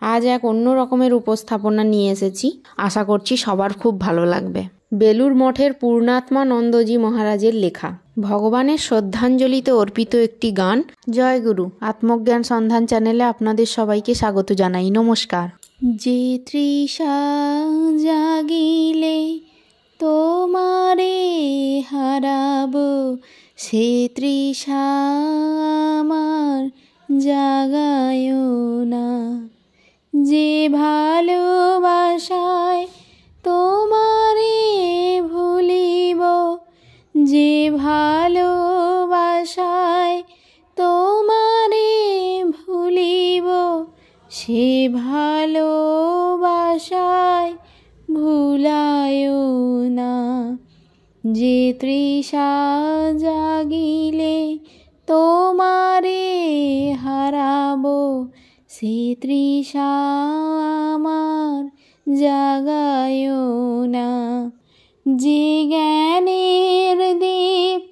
আজ এক অন্য রকমের উপস্থাপনা নিয়ে এসেছি, আশা করছি সবার খুব ভালো লাগবে। বেলুর মঠের পূর্ণাত্মানন্দজি মহারাজের লেখা ভগবানের শ্রদ্ধাঞ্জলিতে অর্পিত একটি গান। জয় গুরু। আত্মজ্ঞান সন্ধান চ্যানেলে আপনাদের সবাইকে স্বাগত জানাই। নমস্কার। যে তৃষা জাগিলে তোমারে হারাবো, সে তৃষা আমার জাগায় না। যে ভালোবাসায় তোমারে ভুলিব, যে ভালোবাসায় তোমারে ভুলিব, সে ভালোবাসায় ভুলায় না। যে তৃষা জাগিলে তোমারে হারাবো, সে তৃষা আমার জাগায় না। যে জ্ঞানের দীপ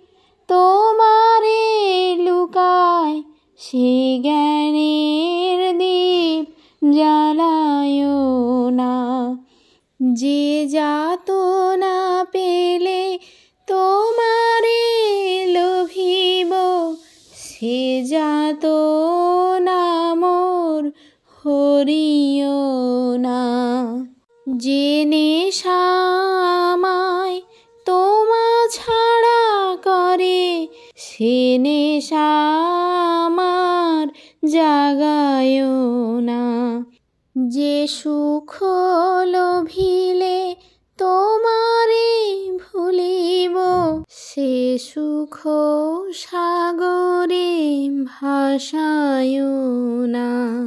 তোমারে লুকায়, সে জ্ঞানের দীপ জ্বালায় না। যে যাতনা পেলে তোমারে লোভিব, সে যাতনা মোর হরিও না। যে নেশা আমায় তোমা ছাড়া করে, সে নেশা আমার জাগায় না। যে সুখ লোভিলে তোমারে ভুলিব, সে সুখ সাগরে ভাসায় না।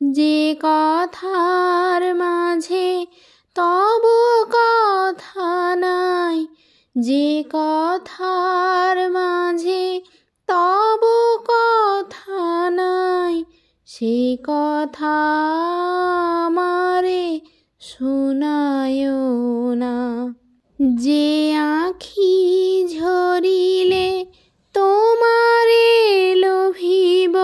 যে কথার মাঝে তব কথা নাই, যে কথার মাঝে তব কথা নাই, সে কথা আমারে শোনায় না। যে আঁখি ঝরিলে তোমারে লোভিব,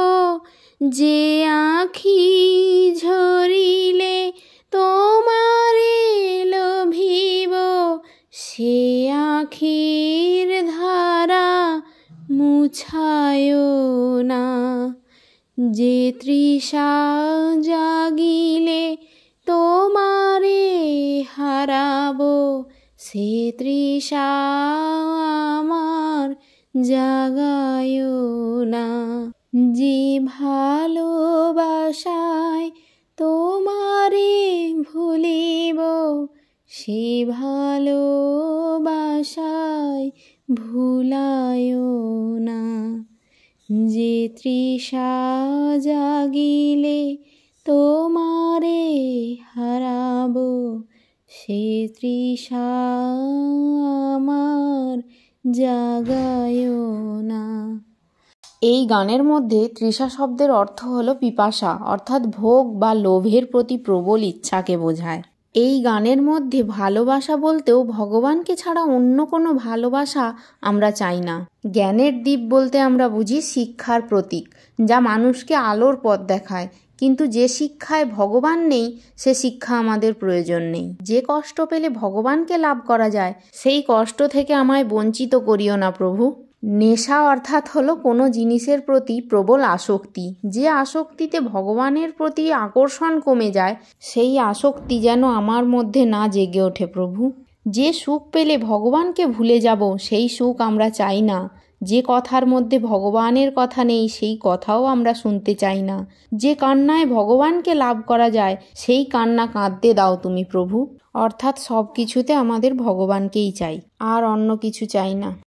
যে আঁখি ঝরিলে তোমারে লোভিব, সে আঁখির ধারা মুছায় না। যে তৃষা জাগিলে তোমারে হারাবো, সে তৃষা আমার জাগায় না। যে ভালোবাসায় তোমারে ভুলিব, সে ভালোবাসায় ভুলায় না। যে তৃষা জাগিলে তোমারে হারাবো, সে তৃষা আমার জাগায় না। এই গানের মধ্যে তৃষা শব্দের অর্থ হলো পিপাসা, অর্থাৎ ভোগ বা লোভের প্রতি প্রবল ইচ্ছাকে বোঝায়। এই গানের মধ্যে ভালোবাসা বলতেও ভগবানকে ছাড়া অন্য কোনো ভালোবাসা আমরা চাই না। জ্ঞানের দ্বীপ বলতে আমরা বুঝি শিক্ষার প্রতীক, যা মানুষকে আলোর পথ দেখায়। কিন্তু যে শিক্ষায় ভগবান নেই, সে শিক্ষা আমাদের প্রয়োজন নেই। যে কষ্ট পেলে ভগবানকে লাভ করা যায়, সেই কষ্ট থেকে আমায় বঞ্চিত করিও না প্রভু। নেশা অর্থাৎ হলো কোনো জিনিসের প্রতি প্রবল আসক্তি। যে আসক্তিতে ভগবানের প্রতি আকর্ষণ কমে যায়, সেই আসক্তি যেন আমার মধ্যে না জেগে ওঠে প্রভু। যে সুখ পেলে ভগবানকে ভুলে যাব, সেই সুখ আমরা চাই না। যে কথার মধ্যে ভগবানের কথা নেই, সেই কথাও আমরা শুনতে চাই না। যে কান্নায় ভগবানকে লাভ করা যায়, সেই কান্না কাঁদতে দাও তুমি প্রভু। অর্থাৎ সব কিছুতে আমাদের ভগবানকেই চাই, আর অন্য কিছু চাই না।